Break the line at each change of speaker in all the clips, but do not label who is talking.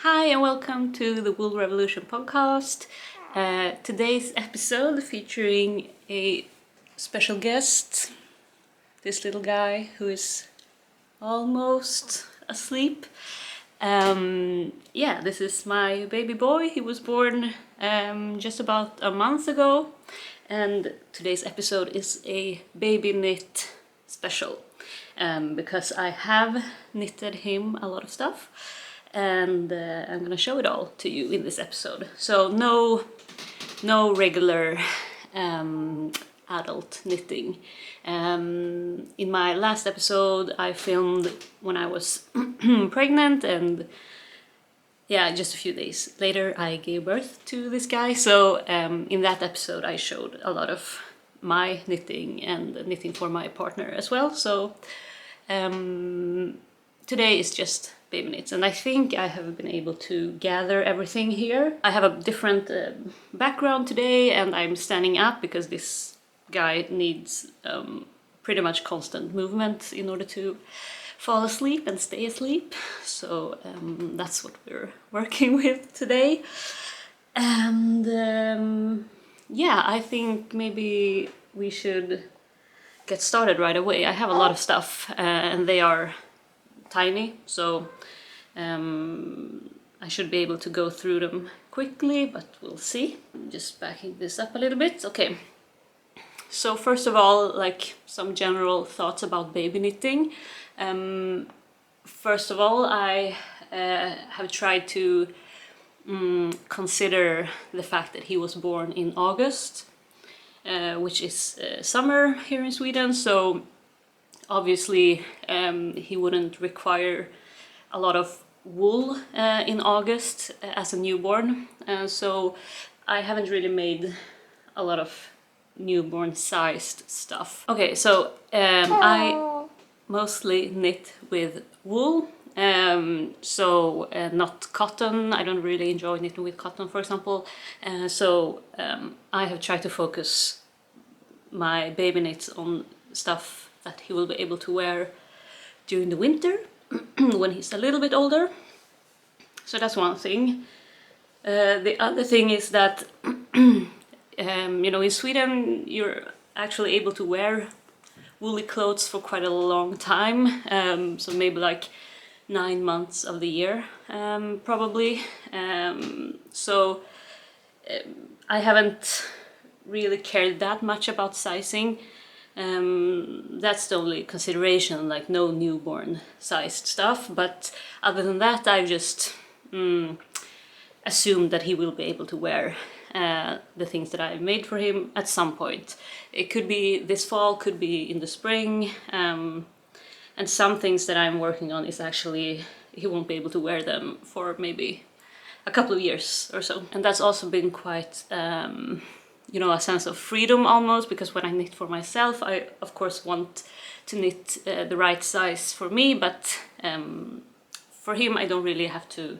Hi and welcome to the Wool Revolution podcast. Today's episode featuring a special guest, this little guy who is almost asleep. This is my baby boy. He was born just about a month ago, and today's episode is a baby knit special because I have knitted him a lot of stuff. And I'm gonna show it all to you in this episode. So no regular adult knitting. In my last episode I filmed when I was pregnant, and just a few days later I gave birth to this guy. So in that episode I showed a lot of my knitting and knitting for my partner as well. So today is just baby knits, and I think I have been able to gather everything here. I have a different background today, and I'm standing up because this guy needs pretty much constant movement in order to fall asleep and stay asleep. So that's what we're working with today. And I think maybe we should get started right away. I have a lot of stuff and they are tiny, so I should be able to go through them quickly, but we'll see. I'm just backing this up a little bit. Okay, so first of all, like some general thoughts about baby knitting. First of all, I have tried to consider the fact that he was born in August, which is summer here in Sweden, so obviously he wouldn't require a lot of wool in August as a newborn, so I haven't really made a lot of newborn sized stuff. Okay, so I mostly knit with wool, not cotton. I don't really enjoy knitting with cotton, for example, so I have tried to focus my baby knits on stuff that he will be able to wear during the winter when he's a little bit older. So that's one thing. The other thing is that in Sweden you're actually able to wear woolly clothes for quite a long time, so maybe like 9 months of the year, probably. So I haven't really cared that much about sizing. That's the only consideration, like no newborn sized stuff, but other than that I've just assumed that he will be able to wear the things that I've made for him at some point. It could be this fall, could be in the spring, and some things that I'm working on is actually he won't be able to wear them for maybe a couple of years or so. And that's also been quite a sense of freedom almost, because when I knit for myself I of course want to knit the right size for me, but for him I don't really have to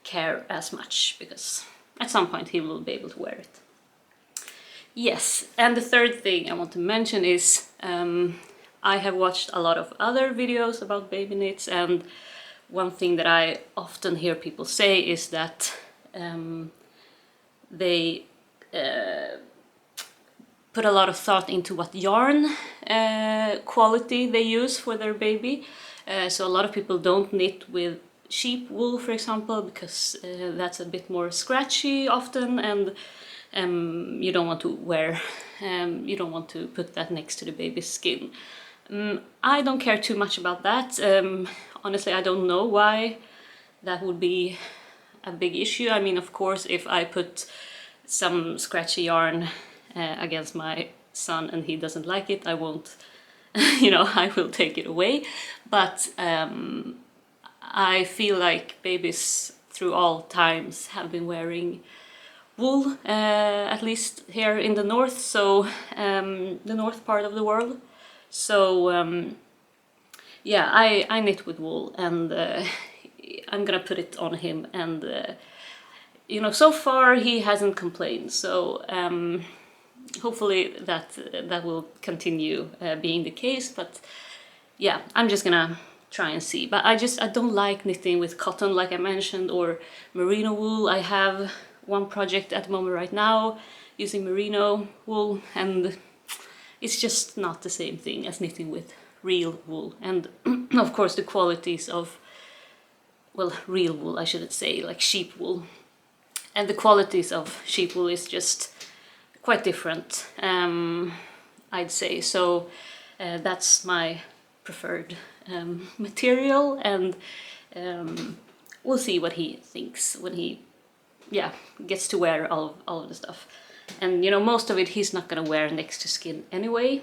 care as much because at some point he will be able to wear it. Yes, and the third thing I want to mention is I have watched a lot of other videos about baby knits, and one thing that I often hear people say is that they put a lot of thought into what yarn quality they use for their baby. So a lot of people don't knit with sheep wool, for example, because that's a bit more scratchy often, and you don't want to wear, you don't want to put that next to the baby's skin. I don't care too much about that. Honestly, I don't know why that would be a big issue. I mean, of course, if I put some scratchy yarn against my son and he doesn't like it, I won't, I will take it away. But I feel like babies through all times have been wearing wool, at least here in the north, so the north part of the world. So I knit with wool, and I'm gonna put it on him, and so far he hasn't complained, so hopefully that will continue being the case. But yeah, I'm just gonna try and see. But I don't like knitting with cotton, like I mentioned, or merino wool. I have one project at the moment right now using merino wool, and it's just not the same thing as knitting with real wool. And of course the qualities of, well, real wool I shouldn't say, like sheep wool, and the qualities of sheep wool is just quite different, I'd say. So that's my preferred material, and we'll see what he thinks when he gets to wear all of the stuff. And you know, most of it he's not gonna wear next to skin anyway,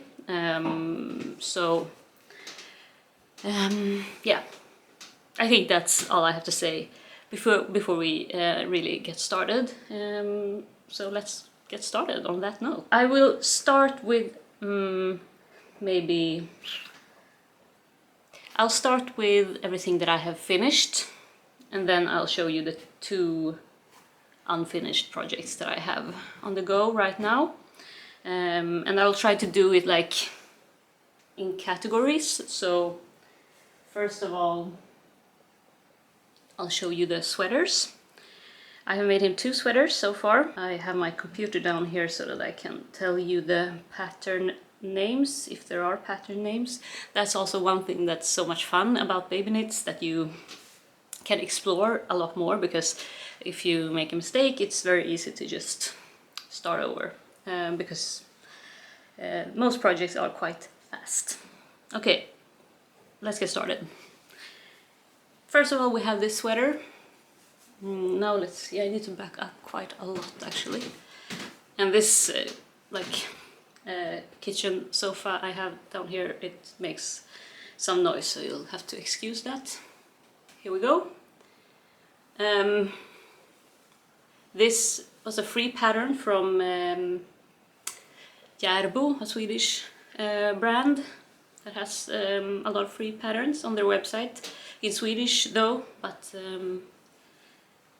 so yeah, I think that's all I have to say before we really get started. So let's get started on that note. I will start with maybe I'll start with everything that I have finished, and then I'll show you the 2 unfinished projects that I have on the go right now. And I'll try to do it like in categories. So first of all, I'll show you the sweaters. I have made him 2 sweaters so far. I have my computer down here so that I can tell you the pattern names, if there are pattern names. That's also one thing that's so much fun about baby knits, that you can explore a lot more, because if you make a mistake it's very easy to just start over, because most projects are quite fast. Okay, let's get started. First of all, we have this sweater. Now let's see, I need to back up quite a lot actually. And this kitchen sofa I have down here, it makes some noise, so you'll have to excuse that. Here we go. This was a free pattern from Järbo, a Swedish brand that has a lot of free patterns on their website, in Swedish though, but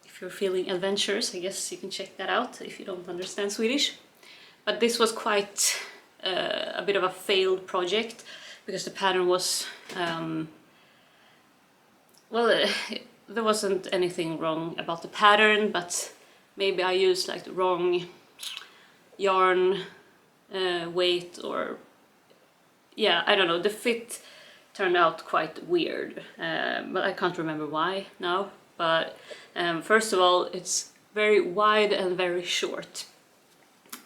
if you're feeling adventurous, I guess you can check that out if you don't understand Swedish. But this was quite a bit of a failed project, because the pattern was there wasn't anything wrong about the pattern, but maybe I used like the wrong yarn weight, or yeah, I don't know, the fit turned out quite weird, but I can't remember why now. But first of all, it's very wide and very short,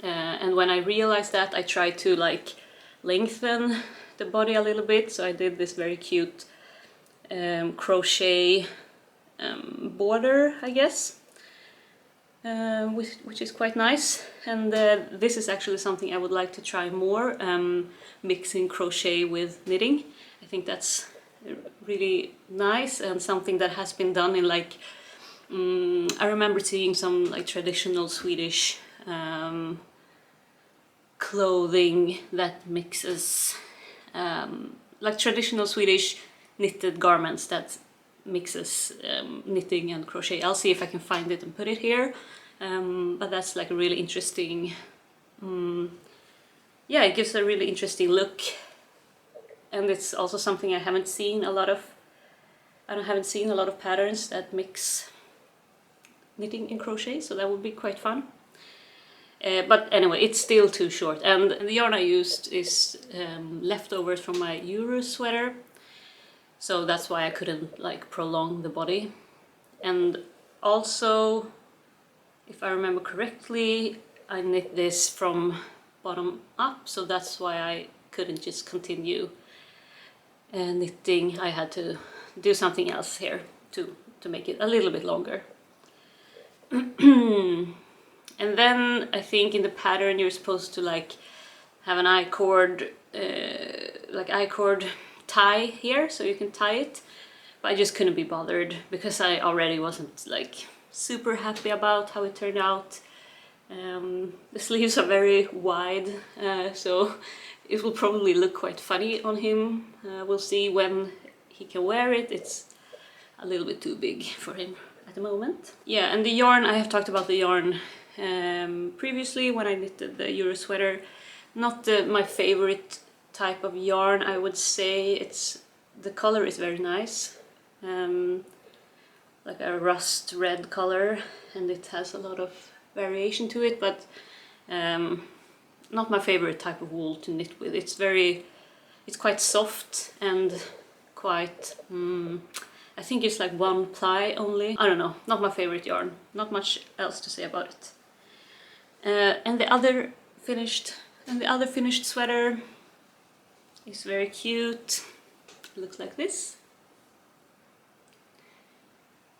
and when I realized that, I tried to like lengthen the body a little bit, so I did this very cute crochet border, I guess, which is quite nice. And this is actually something I would like to try more, mixing crochet with knitting. I think that's really nice, and something that has been done in like I remember seeing some like traditional Swedish clothing that mixes like traditional Swedish knitted garments that mixes knitting and crochet. I'll see if I can find it and put it here, but that's like a really interesting, yeah, it gives a really interesting look, and it's also something I haven't seen a lot of. I haven't seen a lot of patterns that mix knitting and crochet, so that would be quite fun. But anyway, it's still too short, and the yarn I used is leftovers from my Euro sweater, so that's why I couldn't like prolong the body. And also, if I remember correctly, I knit this from bottom up, so that's why I couldn't just continue knitting. I had to do something else here to make it a little bit longer. And then I think in the pattern you're supposed to like have an I-cord, like I-cord tie here, so you can tie it. But I just couldn't be bothered, because I already wasn't like super happy about how it turned out. The sleeves are very wide, so it will probably look quite funny on him. We'll see when he can wear it. It's a little bit too big for him at the moment. Yeah, and the yarn, I have talked about the yarn previously when I knitted the Euro sweater. Not my favorite type of yarn, I would say. It's the color is very nice, like a rust red color, and it has a lot of variation to it, but not my favorite type of wool to knit with. It's quite soft and quite, I think it's like one ply only. I don't know, not my favorite yarn. Not much else to say about it. And the other finished sweater is very cute. It looks like this.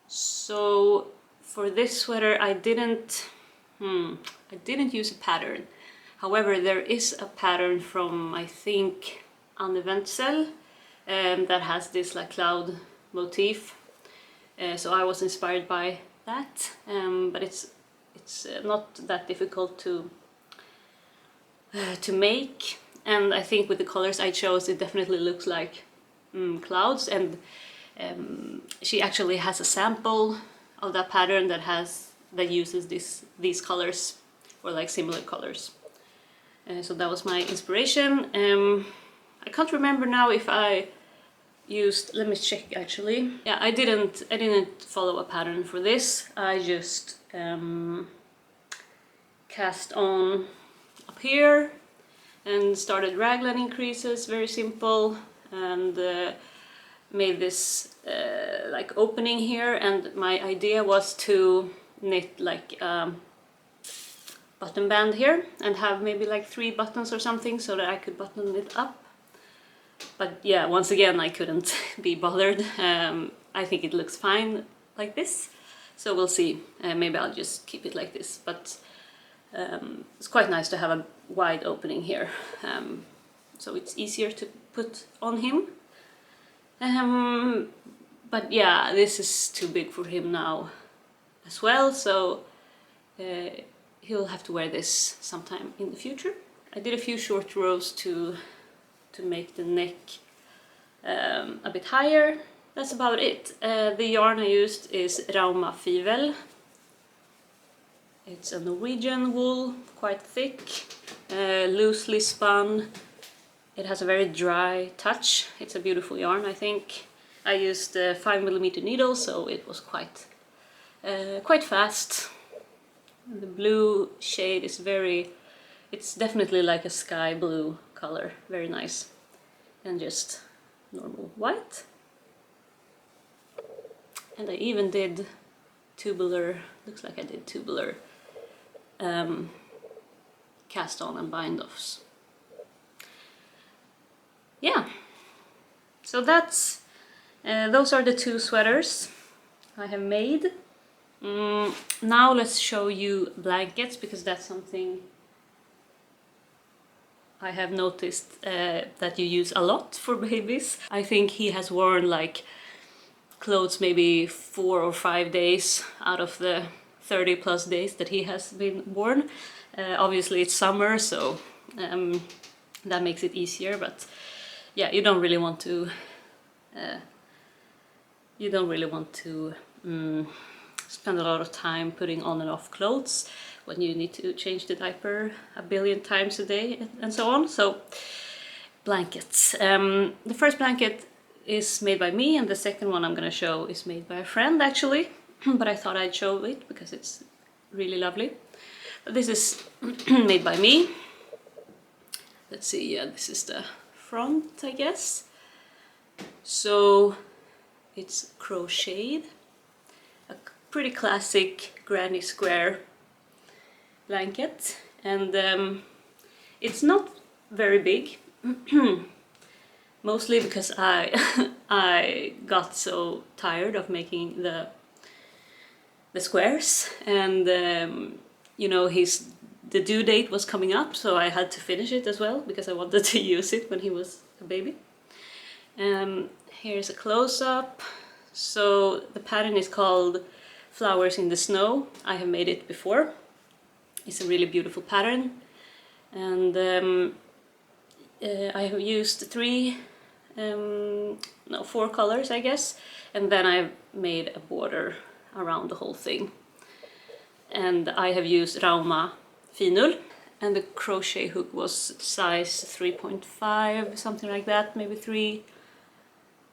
So for this sweater I didn't use a pattern. However, there is a pattern from, I think, Anne Wenzel, that has this like cloud motif. So I was inspired by that, but it's not that difficult to make, and I think with the colors I chose it definitely looks like clouds, and she actually has a sample of that pattern that uses these colors, or like similar colors. So that was my inspiration. I can't remember now if I used, let me check actually. Yeah, I didn't follow a pattern for this. I just cast on up here and started raglan increases, very simple, and made this like opening here, and my idea was to knit like button band here and have maybe like 3 buttons or something so that I could button it up. But yeah, once again I couldn't be bothered. I think it looks fine like this, so we'll see. Maybe I'll just keep it like this, but it's quite nice to have a wide opening here, so it's easier to put on him. But yeah, this is too big for him now as well, so he'll have to wear this sometime in the future. I did a few short rows to make the neck a bit higher. That's about it. The yarn I used is rauma fivel. It's a Norwegian wool, quite thick, loosely spun. It has a very dry touch. It's a beautiful yarn, I think. I used 5mm needle, so it was quite fast. The blue shade is it's definitely like a sky blue color, very nice, and just normal white. And I even did tubular, looks like I did tubular cast on and bind offs. Yeah, so that's those are the 2 sweaters I have made. Now let's show you blankets, because that's something I have noticed that you use a lot for babies. I think he has worn like clothes maybe 4 or 5 days out of the 30+ days that he has been born. Obviously it's summer, so that makes it easier, but yeah, you don't really want to spend a lot of time putting on and off clothes when you need to change the diaper a billion times a day and so on. So blankets. The first blanket is made by me, and the second one I'm gonna show is made by a friend actually, but I thought I'd show it because it's really lovely. But this is made by me. Let's see, yeah, this is the front, I guess. So it's crocheted, a pretty classic granny square blanket, and it's not very big. Mostly because I got so tired of making the squares, and you know, the due date was coming up, so I had to finish it as well because I wanted to use it when he was a baby. Here's a close-up. So the pattern is called Flowers in the Snow. I have made it before. It's a really beautiful pattern, and I have used 4 colors, I guess, and then I've made a border around the whole thing. And I have used rauma finull, and the crochet hook was size 3.5, something like that, maybe 3.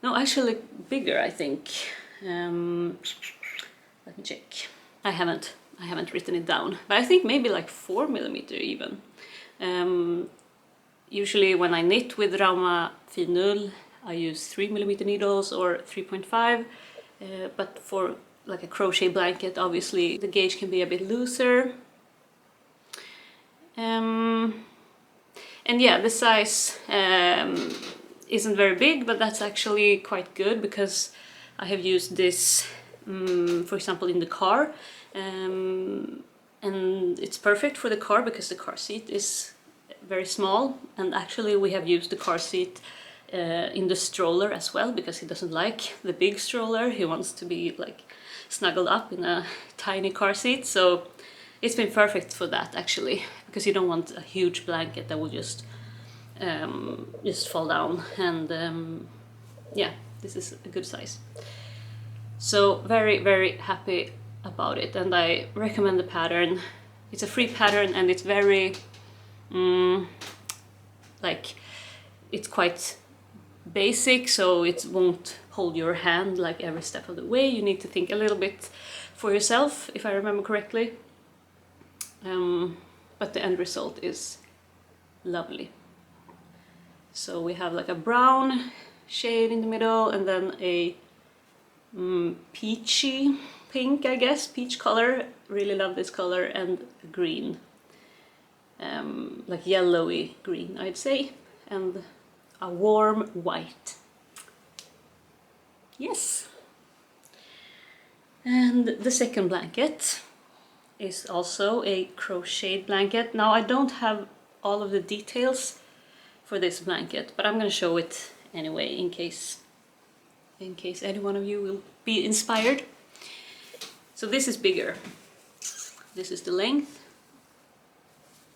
No, actually bigger, I think. Let me check. I haven't written it down, but I think maybe like 4mm even. Usually when I knit with rauma finull, I use 3mm needles or 3.5, but for like a crochet blanket, obviously the gauge can be a bit looser. And yeah, the size isn't very big, but that's actually quite good because I have used this, for example, in the car, and it's perfect for the car because the car seat is very small, and actually we have used the car seat in the stroller as well because he doesn't like the big stroller. He wants to be like snuggled up in a tiny car seat, so it's been perfect for that actually, because you don't want a huge blanket that will just fall down, and yeah, this is a good size. So very, very happy about it, and I recommend the pattern. It's a free pattern and it's very like, it's quite basic, so it won't hold your hand like every step of the way. You need to think a little bit for yourself, if I remember correctly. But the end result is lovely. So we have like a brown shade in the middle, and then a peachy pink, I guess, peach color. Really love this color, and green, like yellowy green, I'd say, and a warm white. Yes. And the second blanket is also a crocheted blanket. Now I don't have all of the details for this blanket, but I'm gonna show it anyway in case any one of you will be inspired. So this is bigger. This is the length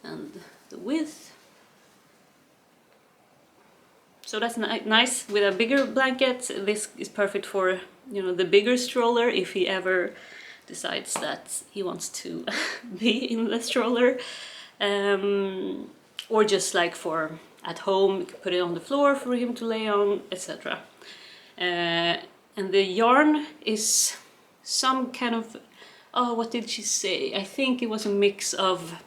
and the width. So that's nice. With a bigger blanket, this is perfect for, you know, the bigger stroller if he ever decides that he wants to be in the stroller, or just like for at home, put it on the floor for him to lay on, etc. And the yarn is some kind of, oh, what did she say? I think it was a mix of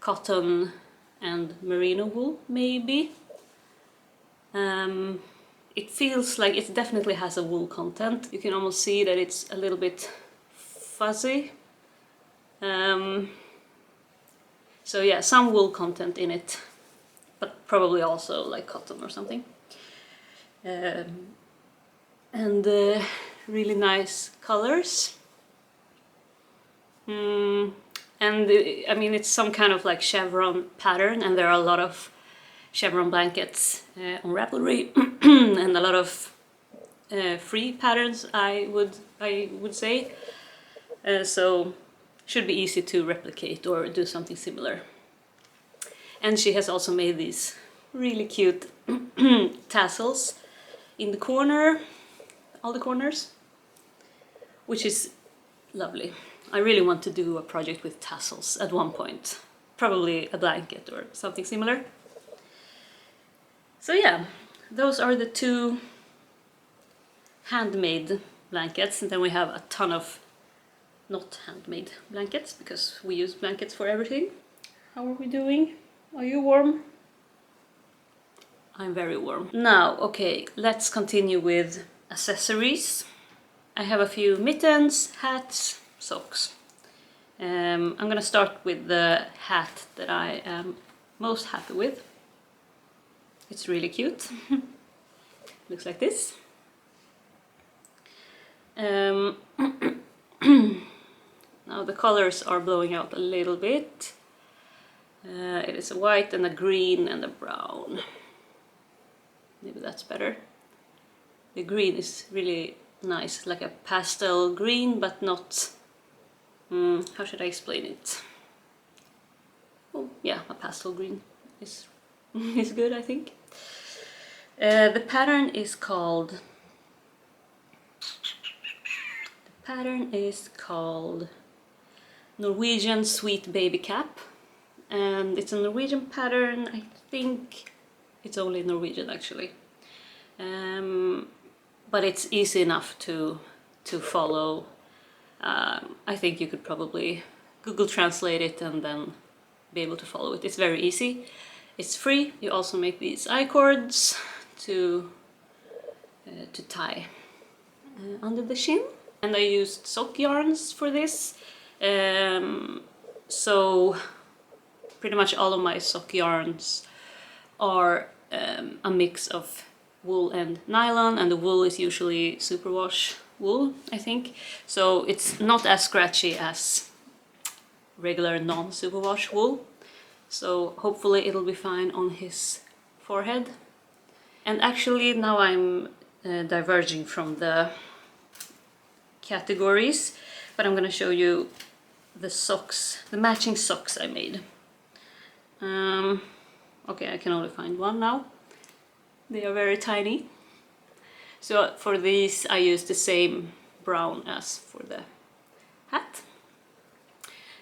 cotton and merino wool, maybe. It feels like it definitely has a wool content. You can almost see that it's a little bit fuzzy. So yeah, some wool content in it, but probably also like cotton or something. And really nice colors. And I mean, it's some kind of like chevron pattern, and there are a lot of chevron blankets on Ravelry and a lot of free patterns, I would say. So should be easy to replicate or do something similar. And she has also made these really cute tassels in the corner, all the corners, which is lovely. I really want to do a project with tassels at one point, probably a blanket or something similar. So yeah, those are the two handmade blankets, and then we have a ton of not handmade blankets because we use blankets for everything. How are we doing? Are you warm? I'm very warm. Now, okay, let's continue with accessories. I have a few mittens, hats, socks. I'm gonna start with the hat that I am most happy with. It's really cute. Looks like this. Now the colors are blowing out a little bit. It is a white and a green and a brown. Maybe that's better. The green is really nice, like a pastel green, but not... how should I explain it? Oh, yeah, a pastel green is good, I think. The pattern is called... Norwegian Sweet Baby Cap, and it's a Norwegian pattern. I think it's only Norwegian actually. but it's easy enough to follow. I think you could probably Google Translate it and then be able to follow it. It's very easy. It's free. You also make these I-cords to tie under the shin. And I used sock yarns for this. So pretty much all of my sock yarns are a mix of wool and nylon, and the wool is usually superwash wool, I think. So it's not as scratchy as regular non-superwash wool. So hopefully it'll be fine on his forehead. And actually now I'm diverging from the categories, but I'm gonna show you the socks, the matching socks I made. Okay, I can only find one now. They are very tiny. So for these I used the same brown as for the hat.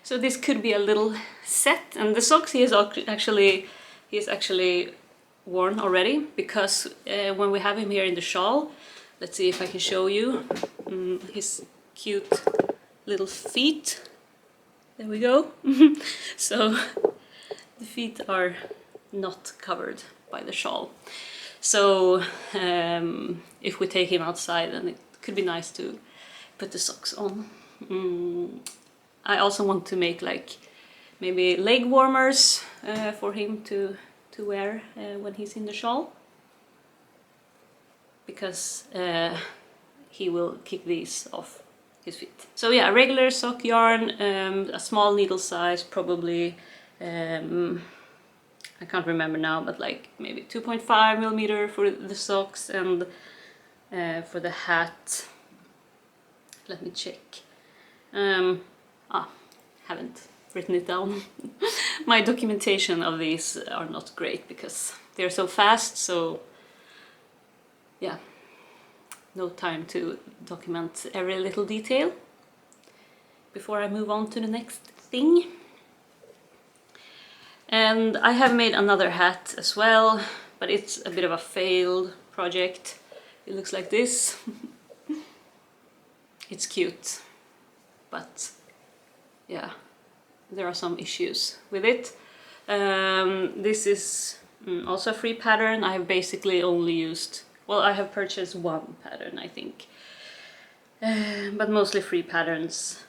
So this could be a little set, and the socks he is actually worn already, because when we have him here in the shawl, let's see if I can show you his cute little feet. There we go. So the feet are not covered by the shawl. So if we take him outside, then it could be nice to put the socks on. I also want to make like maybe leg warmers for him to wear when he's in the shawl, because he will keep these off his feet. So yeah, regular sock yarn, a small needle size, probably I can't remember now, but like maybe 2.5 millimeter for the socks, and for the hat, let me check. Haven't written it down. My documentation of these are not great because they're so fast, so yeah, no time to document every little detail before I move on to the next thing. And I have made another hat as well, but it's a bit of a failed project. It looks like this. It's cute, but yeah, there are some issues with it. This is also a free pattern. I have basically only used, well, I have purchased one pattern, I think, but mostly free patterns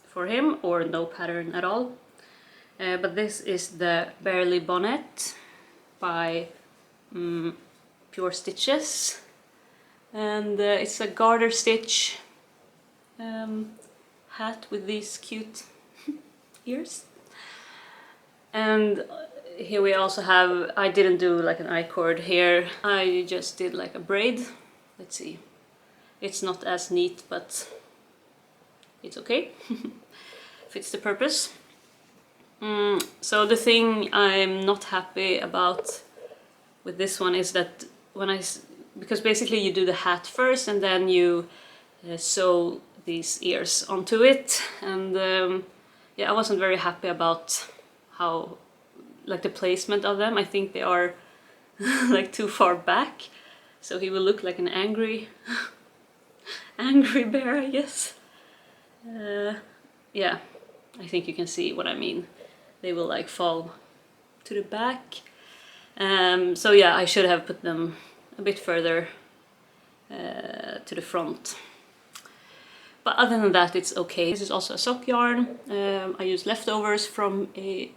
for him, or no pattern at all. But this is the Barely Bonnet by Pure Stitches, and it's a garter stitch hat with these cute ears. And here we also have, I didn't do like an I-cord here, I just did like a braid. Let's see, it's not as neat, but it's okay. Fits the purpose. So the thing I'm not happy about with this one is that because basically you do the hat first and then you sew these ears onto it, and yeah, I wasn't very happy about how, like, the placement of them. I think they are like too far back, so he will look like an angry bear, I guess. Yeah, I think you can see what I mean. They will like fall to the back. So yeah, I should have put them a bit further to the front. But other than that, it's okay. This is also a sock yarn. I used leftovers from a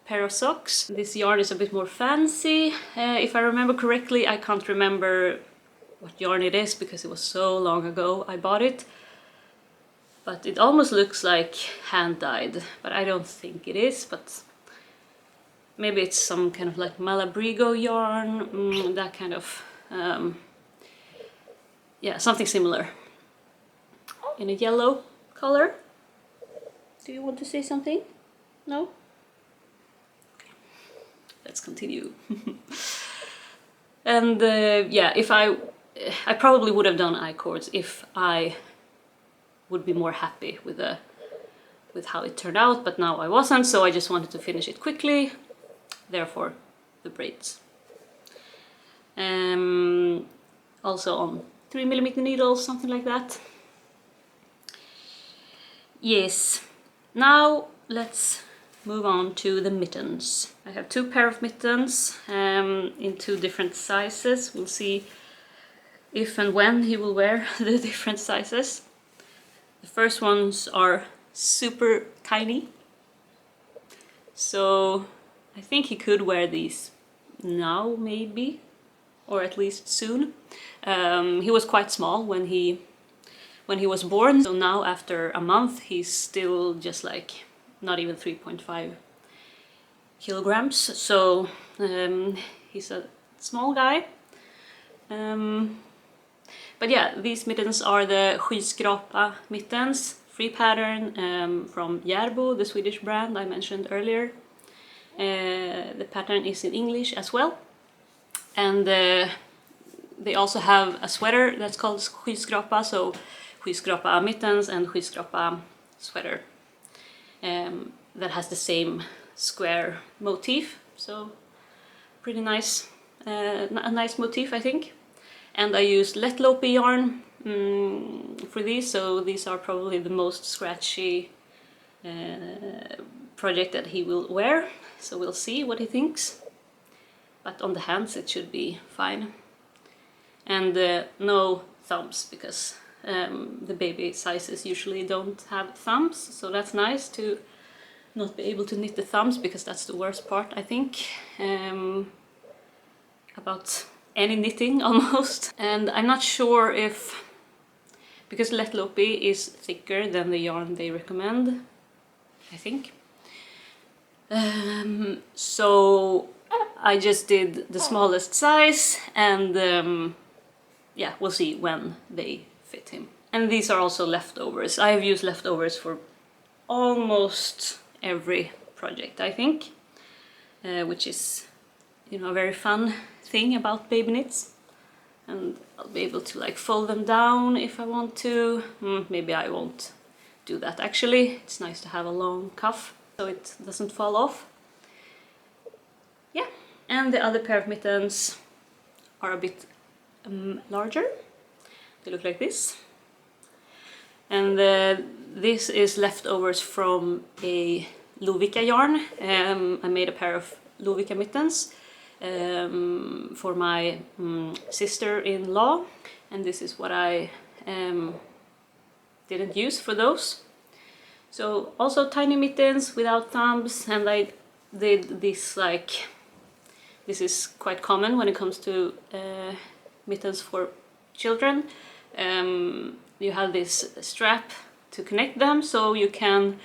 pair of socks. This yarn is a bit more fancy. If I remember correctly, I can't remember what yarn it is because it was so long ago I bought it. But it almost looks like hand-dyed, but I don't think it is. But maybe it's some kind of like malabrigo yarn, that kind of, yeah, something similar. In a yellow color. Do you want to say something? No? Okay. Let's continue. And yeah, if I probably would have done I-cords if I would be more happy with how it turned out, but now I wasn't, so I just wanted to finish it quickly, therefore the braids. Also on 3mm needles, something like that. Yes, now let's move on to the mittens. I have 2 pair of mittens in 2 different sizes. We'll see if and when he will wear the different sizes. The first ones are super tiny, so I think he could wear these now maybe, or at least soon. He was quite small when he was born, so now after a month he's still just like not even 3.5 kilograms, so he's a small guy. But yeah, these mittens are the skyskrapa mittens, free pattern from Järbo, the Swedish brand I mentioned earlier. The pattern is in English as well, and they also have a sweater that's called skyskrapa, so skyskrapa mittens and skyskrapa sweater that has the same square motif, so pretty nice, a nice motif I think. And I used lettlopi yarn for these, so these are probably the most scratchy project that he will wear, so we'll see what he thinks. But on the hands it should be fine. And no thumbs, because the baby sizes usually don't have thumbs, so that's nice to not be able to knit the thumbs, because that's the worst part I think about any knitting almost. And I'm not sure if, because lettlopi is thicker than the yarn they recommend, I think. So I just did the smallest size, and yeah, we'll see when they fit him. And these are also leftovers. I have used leftovers for almost every project I think, which is, you know, a very fun thing about baby knits. And I'll be able to like fold them down if I want to. Maybe I won't do that actually. It's nice to have a long cuff so it doesn't fall off. Yeah, and the other pair of mittens are a bit larger. They look like this. And this is leftovers from a lovvika yarn. I made a pair of lovvika mittens for my sister-in-law, and this is what I didn't use for those. So also tiny mittens without thumbs, and I did this like, this is quite common when it comes to mittens for children. You have this strap to connect them, so you can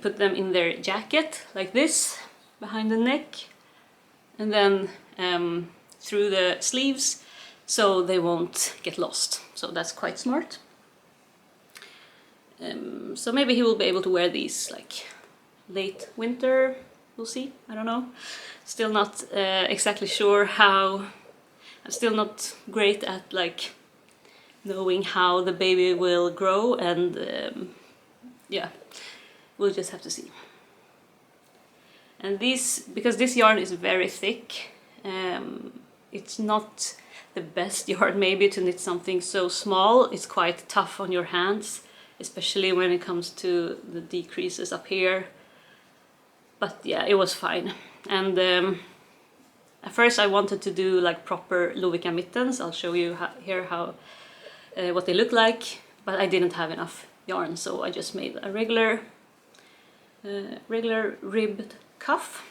put them in their jacket like this behind the neck, and then through the sleeves, so they won't get lost. So that's quite smart. So maybe he will be able to wear these like late winter, we'll see, I don't know. Still not exactly sure how, I'm still not great at like knowing how the baby will grow, and yeah, we'll just have to see. And these, because this yarn is very thick, it's not the best yarn maybe to knit something so small. It's quite tough on your hands, especially when it comes to the decreases up here. But yeah, it was fine. And at first I wanted to do like proper lovvika mittens. I'll show you here how what they look like, but I didn't have enough yarn, so I just made a regular ribbed cuff.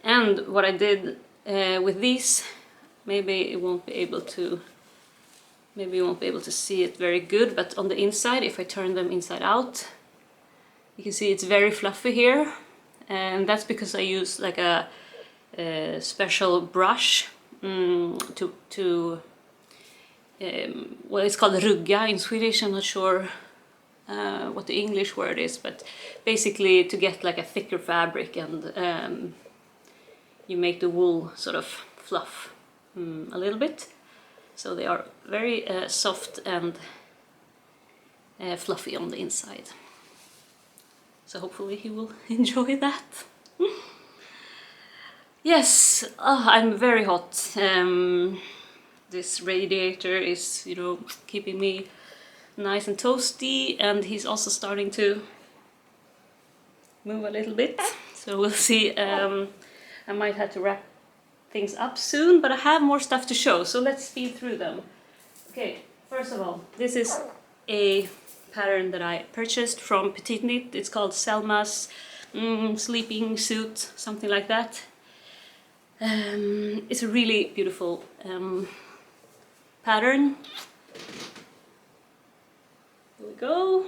And what I did with these, maybe you won't be able to see it very good, but on the inside, if I turn them inside out, you can see it's very fluffy here, and that's because I use like a special brush well, it's called rugga in Swedish. I'm not sure what the English word is, but basically to get like a thicker fabric, and you make the wool sort of fluff a little bit, so they are very soft and fluffy on the inside. So hopefully he will enjoy that. Yes, I'm very hot. This radiator is, you know, keeping me nice and toasty, and he's also starting to move a little bit. So we'll see. I might have to wrap things up soon, but I have more stuff to show, so let's speed through them. Okay, first of all, this is a pattern that I purchased from Petite Knit. It's called Selma's sleeping suit, something like that. It's a really beautiful pattern. Here we go.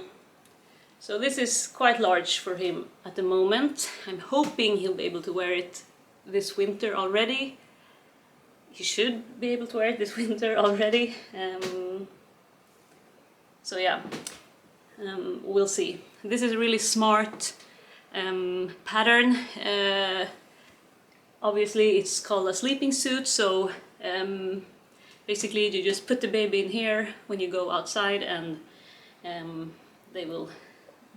So this is quite large for him at the moment. I'm hoping he'll be able to wear it this winter already. He should be able to wear it this winter already. So yeah, we'll see. This is a really smart pattern. Obviously it's called a sleeping suit, so basically you just put the baby in here when you go outside, and they will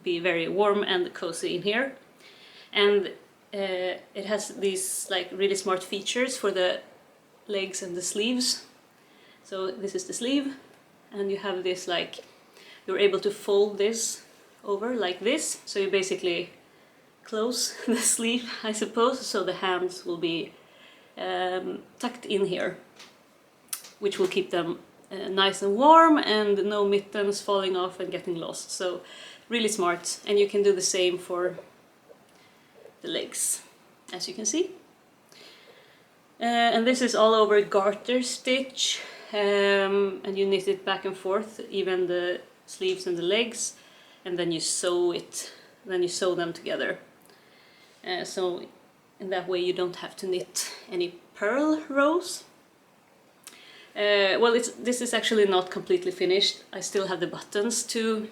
be very warm and cozy in here. And it has these like really smart features for the legs and the sleeves. So this is the sleeve, and you have this like, you're able to fold this over like this, so you basically close the sleeve, I suppose, so the hands will be tucked in here, which will keep them nice and warm, and no mittens falling off and getting lost. So really smart, and you can do the same for the legs, as you can see. And this is all over garter stitch, and you knit it back and forth, even the sleeves and the legs, and then you sew it, then you sew them together. So in that way you don't have to knit any purl rows. Well, this is actually not completely finished. I still have the buttons to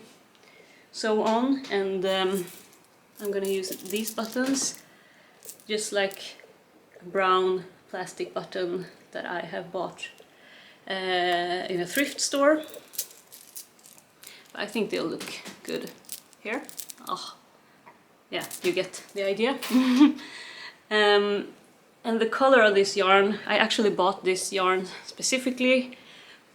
sew on, and I'm gonna use these buttons, just like a brown plastic button that I have bought in a thrift store. I think they'll look good here. Oh, yeah, you get the idea. And the color of this yarn, I actually bought this yarn specifically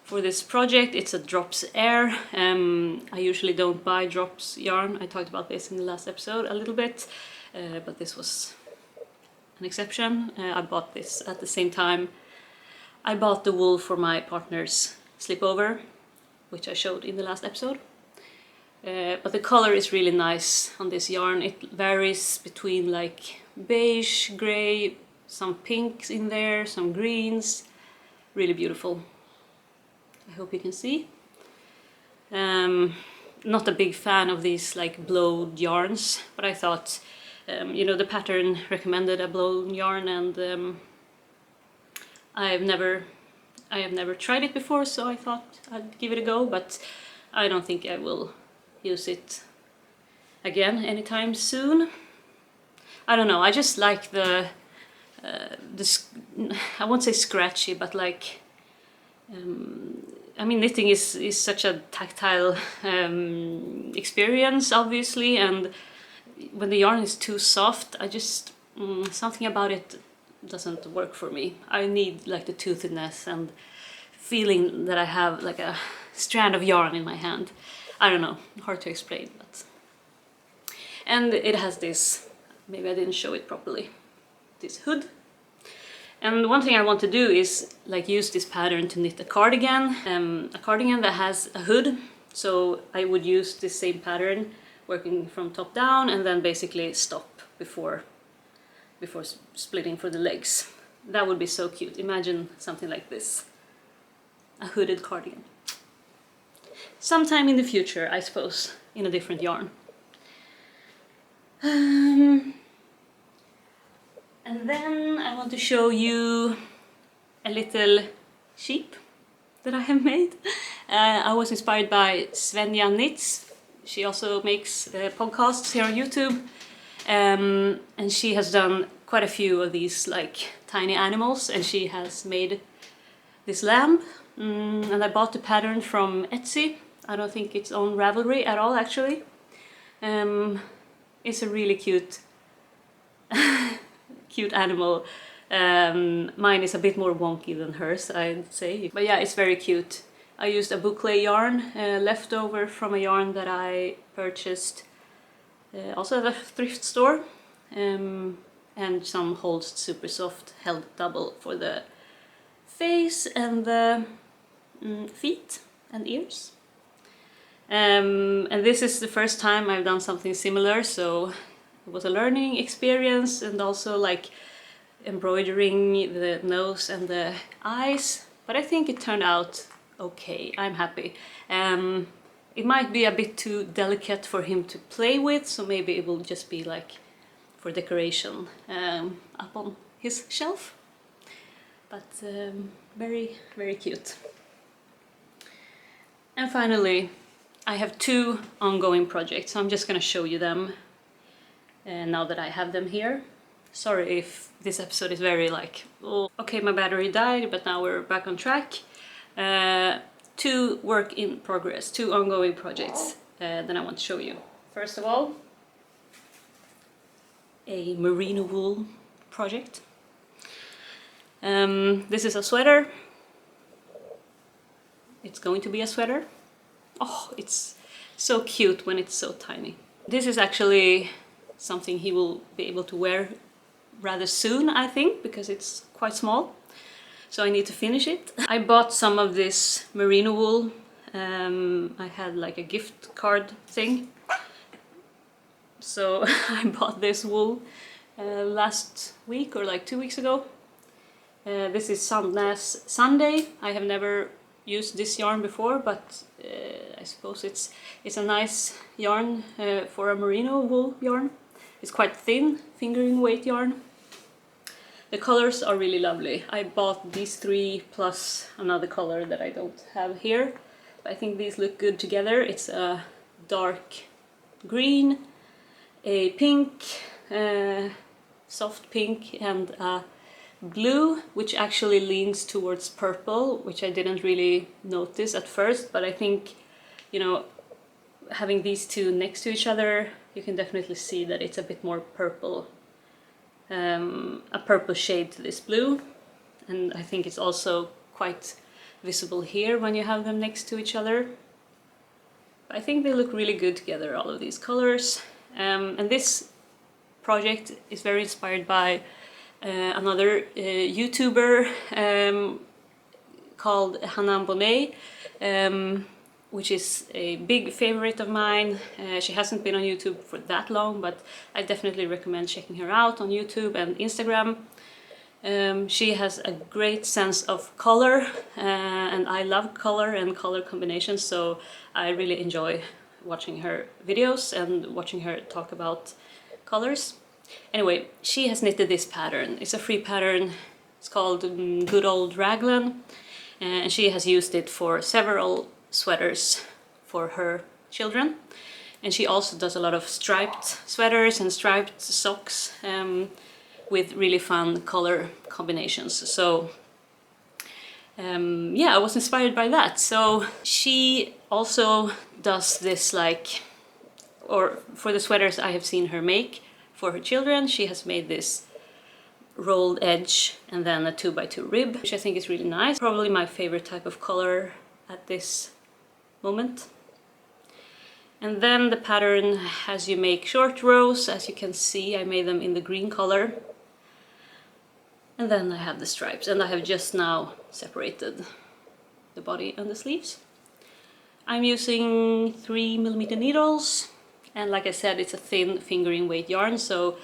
for this project. It's a Drops Air. I usually don't buy Drops yarn. I talked about this in the last episode a little bit, but this was an exception. I bought this at the same time I bought the wool for my partner's sleepover, which I showed in the last episode. But the color is really nice on this yarn. It varies between like beige, grey, some pinks in there, some greens. Really beautiful. I hope you can see. Not a big fan of these like blowed yarns, but I thought, you know, the pattern recommended a blown yarn, and I have never tried it before, so I thought I'd give it a go, but I don't think I will use it again anytime soon. I don't know, I just like the I won't say scratchy, but like, I mean, knitting is such a tactile experience, obviously, and when the yarn is too soft, I just, something about it doesn't work for me. I need like the toothiness and feeling that I have like a strand of yarn in my hand. I don't know, hard to explain, but... And it has this, maybe I didn't show it properly, this hood. And one thing I want to do is like use this pattern to knit a cardigan that has a hood. So I would use this same pattern, working from top down, and then basically stop before splitting for the legs. That would be so cute. Imagine something like this, a hooded cardigan. Sometime in the future, I suppose, in a different yarn. And then I want to show you a little sheep that I have made. I was inspired by Svenja Knits. She also makes podcasts here on YouTube. And she has done quite a few of these like tiny animals, and she has made this lamb. And I bought the pattern from Etsy. I don't think it's on Ravelry at all, actually. It's a really cute cute animal. Mine is a bit more wonky than hers, I'd say. But yeah, it's very cute. I used a bouclé yarn left over from a yarn that I purchased also at a thrift store. And some holst supersoft held double for the face and the feet and ears. And this is the first time I've done something similar, so it was a learning experience, and also like embroidering the nose and the eyes, but I think it turned out okay. I'm happy. It might be a bit too delicate for him to play with, so maybe it will just be like for decoration up on his shelf. But very, very cute. And finally, I have 2 ongoing projects, so I'm just gonna show you them now that I have them here. Sorry if this episode is very like, oh, okay, my battery died, but now we're back on track. 2 work in progress, 2 ongoing projects that I want to show you. First of all, a merino wool project. This is a sweater. It's going to be a sweater. Oh, it's so cute when it's so tiny. This is actually something he will be able to wear rather soon, I think, because it's quite small. So I need to finish it. I bought some of this merino wool. I had like a gift card thing. So I bought this wool last week or like 2 weeks ago. This is Sandnes Sunday. I have never used this yarn before, but I suppose it's a nice yarn for a merino wool yarn. It's quite thin, fingering weight yarn. The colors are really lovely. I bought these 3 plus another color that I don't have here. I think these look good together. It's a dark green, a pink, soft pink, and a blue, which actually leans towards purple, which I didn't really notice at first, but I think, you know, having these 2 next to each other, you can definitely see that it's a bit more purple, a purple shade to this blue, and I think it's also quite visible here when you have them next to each other. I think they look really good together, all of these colors, and this project is very inspired by another YouTuber called bonnet, which is a big favorite of mine. She hasn't been on YouTube for that long, but I definitely recommend checking her out on YouTube and Instagram. She has a great sense of color, and I love color and color combinations, so I really enjoy watching her videos and watching her talk about colors. Anyway, she has knitted this pattern. It's a free pattern. It's called Good Old Raglan, and she has used it for several sweaters for her children. And she also does a lot of striped sweaters and striped socks with really fun color combinations. So yeah, I was inspired by that. So she also does this, like, or for the sweaters I have seen her make for her children, she has made this rolled edge and then a 2x2 rib, which I think is really nice. Probably my favorite type of color at this moment. And then the pattern has you make short rows. As you can see, I made them in the green color. And then I have the stripes, and I have just now separated the body and the sleeves. I'm using 3mm needles, and like I said, it's a thin fingering weight yarn, so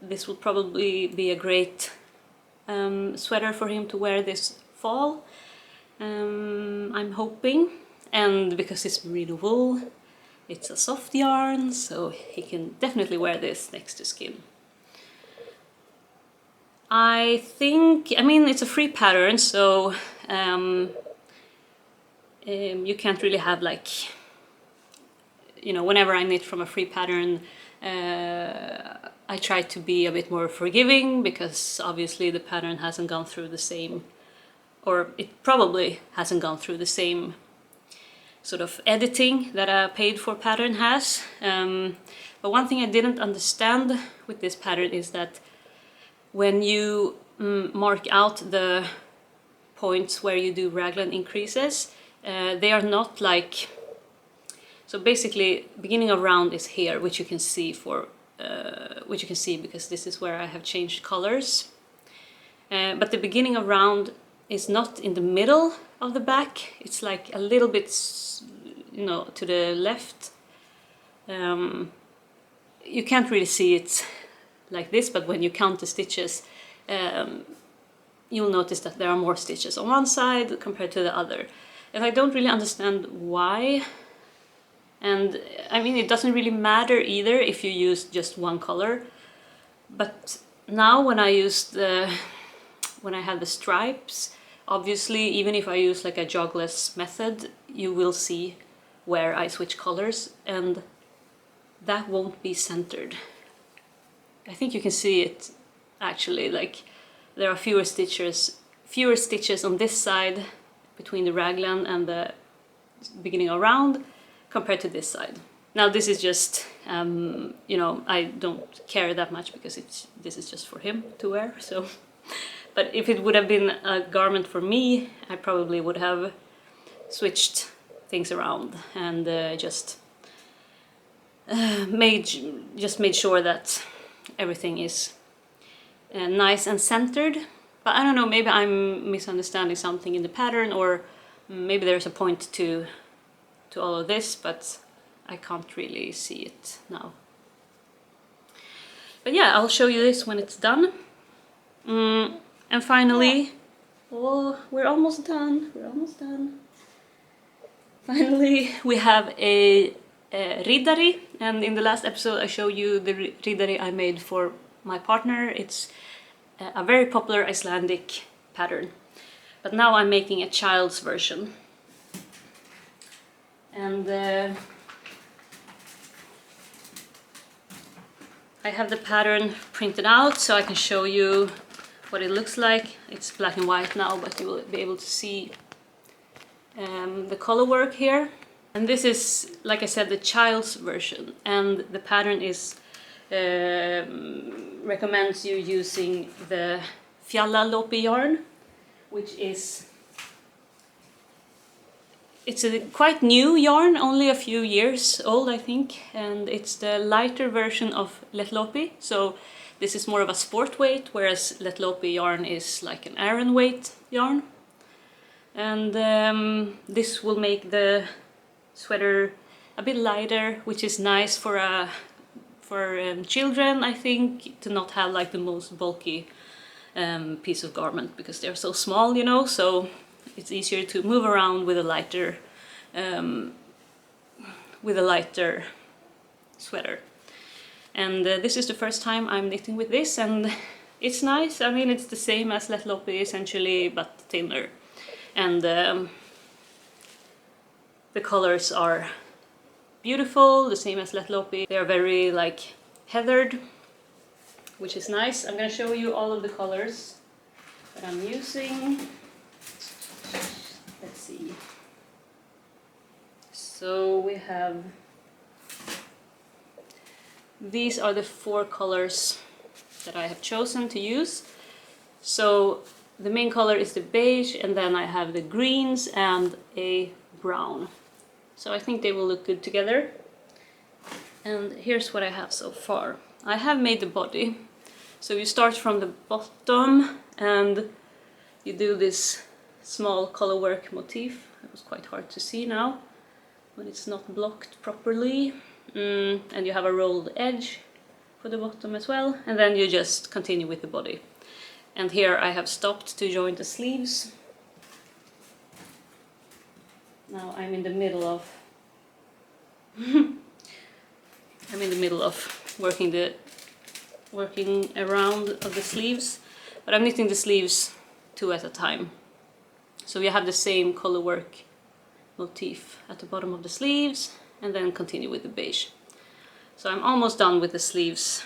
this will probably be a great sweater for him to wear this fall. I'm hoping, and because it's merino wool, it's a soft yarn, so he can definitely wear this next to skin. I think, I mean, it's a free pattern, so you can't really have, like, you know, whenever I knit from a free pattern, I try to be a bit more forgiving, because obviously the pattern hasn't gone through the same, or it probably hasn't gone through the same sort of editing that a paid for pattern has. But one thing I didn't understand with this pattern is that when you mark out the points where you do raglan increases. They are not like, so basically beginning of round is here, which you can see because this is where I have changed colors. But the beginning of round is not in the middle of the back. It's like a little bit, you know, to the left. You can't really see it like this, but when you count the stitches, you'll notice that there are more stitches on one side compared to the other. And I don't really understand why. And I mean, it doesn't really matter either if you use just one color. But now when I have the stripes, obviously, even if I use like a jogless method, you will see where I switch colors, and that won't be centered. I think you can see it actually, like there are fewer stitches on this side between the raglan and the beginning of round compared to this side. Now this is just, you know, I don't care that much because this is just for him to wear, so. But if it would have been a garment for me, I probably would have switched things around and just made sure that everything is nice and centered. But I don't know, maybe I'm misunderstanding something in the pattern, or maybe there's a point to all of this, but I can't really see it now. But yeah, I'll show you this when it's done. And finally, oh, we're almost done. Finally, we have a riddari, and in the last episode I showed you the riddari I made for my partner. It's a very popular Icelandic pattern, but now I'm making a child's version. And I have the pattern printed out so I can show you what it looks like. It's black and white now, but you will be able to see the color work here. And this is, like I said, the child's version, and the pattern is recommends you using the fjallalopi yarn, which is, it's a quite new yarn, only a few years old I think, and it's the lighter version of lettlopi. So this is more of a sport weight, whereas lettlopi yarn is like an Aran weight yarn. And this will make the sweater a bit lighter, which is nice for children, I think, to not have like the most bulky piece of garment because they're so small, you know, so it's easier to move around with a lighter sweater. And this is the first time I'm knitting with this, and it's nice. I mean, it's the same as lettlopi essentially, but thinner. And the colors are beautiful, the same as lettlopi. They are very like heathered, which is nice. I'm gonna show you all of the colors that I'm using. Let's see. So we have, these are the 4 colors that I have chosen to use. So the main color is the beige, and then I have the greens and a brown. So I think they will look good together. And here's what I have so far. I have made the body. So you start from the bottom and you do this small color work motif. It was quite hard to see now when it's not blocked properly. And you have a rolled edge for the bottom as well, and then you just continue with the body. And here I have stopped to join the sleeves. Now I'm in the middle of working around of the sleeves, but I'm knitting the sleeves 2 at a time. So you have the same color work motif at the bottom of the sleeves, and then continue with the beige. So I'm almost done with the sleeves,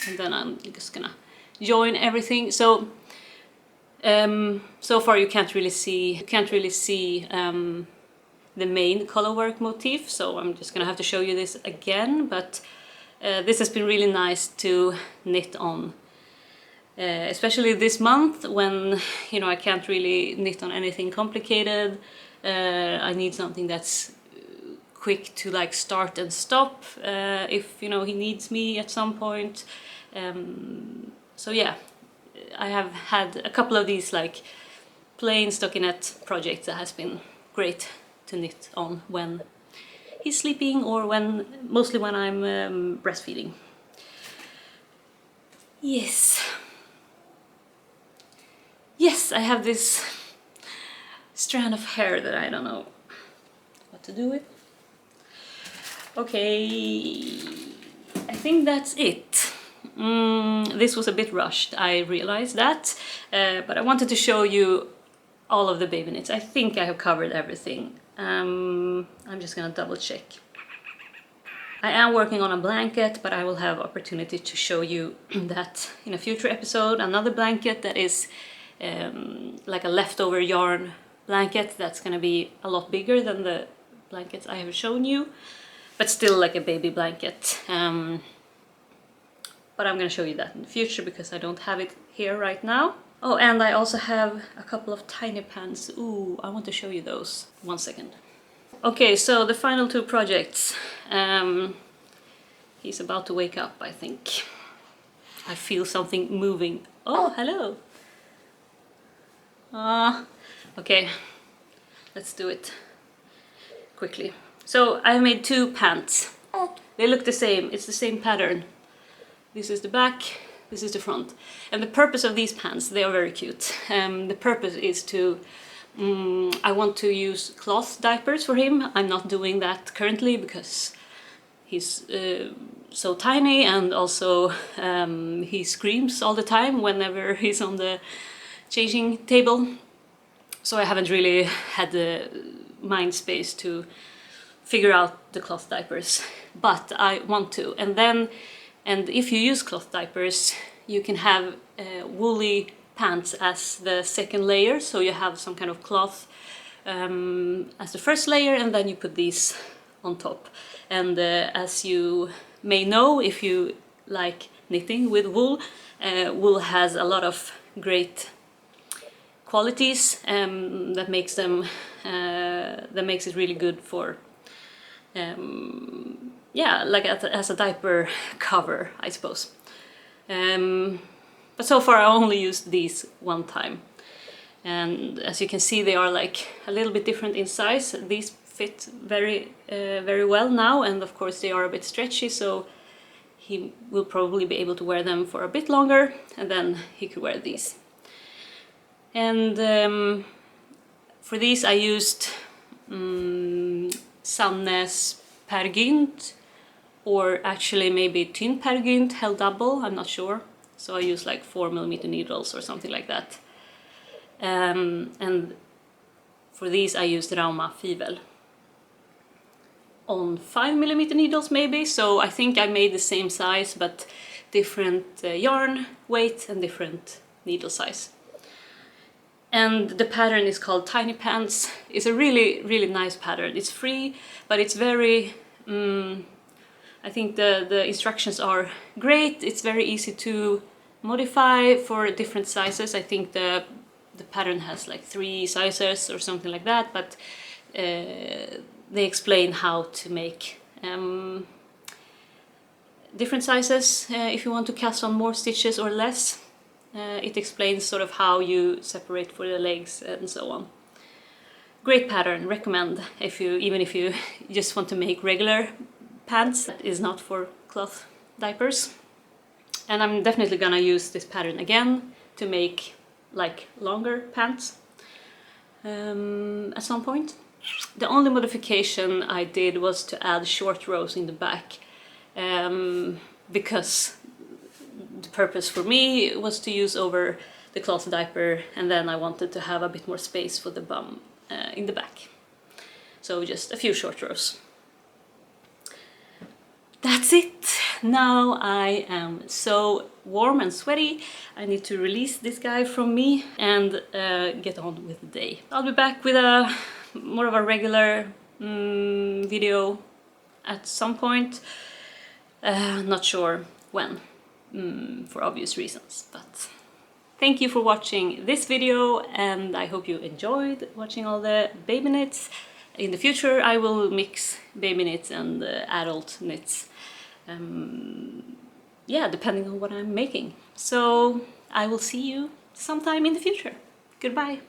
and then I'm just gonna join everything. So so far you can't really see the main color work motif, so I'm just gonna have to show you this again. But this has been really nice to knit on especially this month when, you know, I can't really knit on anything complicated. I need something that's quick to like start and stop if, you know, he needs me at some point. So yeah, I have had a couple of these like plain stockinette projects that has been great to knit on when he's sleeping or when, mostly when I'm breastfeeding. Yes, I have this strand of hair that I don't know what to do with. Okay, I think that's it. This was a bit rushed, I realized that, but I wanted to show you all of the baby knits. I think I have covered everything. I'm just gonna double check. I am working on a blanket, but I will have opportunity to show you that in a future episode. Another blanket that is like a leftover yarn blanket that's gonna be a lot bigger than the blankets I have shown you, but still like a baby blanket. But I'm gonna show you that in the future because I don't have it here right now. Oh, and I also have a couple of tiny pants. Ooh, I want to show you those. 1 second. Okay, so the final two projects. He's about to wake up, I think. I feel something moving. Oh, hello. Okay, let's do it quickly. So I made two pants. They look the same, it's the same pattern. This is the back, this is the front. And the purpose of these pants, they are very cute. The purpose is to, I want to use cloth diapers for him. I'm not doing that currently because he's so tiny, and also he screams all the time whenever he's on the changing table. So I haven't really had the mind space to figure out the cloth diapers, but I want to. And if you use cloth diapers, you can have woolly pants as the second layer, so you have some kind of cloth as the first layer, and then you put these on top. And as you may know, if you like knitting with wool, wool has a lot of great qualities that makes it really good for yeah, like as a diaper cover, I suppose. But so far I only used these one time, and as you can see, they are like a little bit different in size. These fit very well now, and of course they are a bit stretchy, so he will probably be able to wear them for a bit longer, and then he could wear these. And for these I used sandnes per gynt, or actually maybe tynn per gynt held double, I'm not sure. So I used like 4mm needles or something like that. And for these I used rauma fivel on 5mm needles maybe, so I think I made the same size but different yarn weight and different needle size. And the pattern is called Tiny Pants. It's a really nice pattern. It's free, but it's very, I think the instructions are great. It's very easy to modify for different sizes. I think the pattern has like 3 sizes or something like that, but they explain how to make different sizes if you want to cast on more stitches or less. It explains sort of how you separate for the legs and so on. Great pattern, recommend even if you just want to make regular pants that is not for cloth diapers. And I'm definitely gonna use this pattern again to make like longer pants at some point. The only modification I did was to add short rows in the back because the purpose for me was to use over the cloth diaper, and then I wanted to have a bit more space for the bum in the back. So just a few short rows. That's it! Now I am so warm and sweaty. I need to release this guy from me and get on with the day. I'll be back with more of a regular video at some point. Not sure when. For obvious reasons, but Thank you for watching this video, and I hope you enjoyed watching all the baby knits. In the future I will mix baby knits and adult knits, yeah, depending on what I'm making. So I will see you sometime in the future. Goodbye!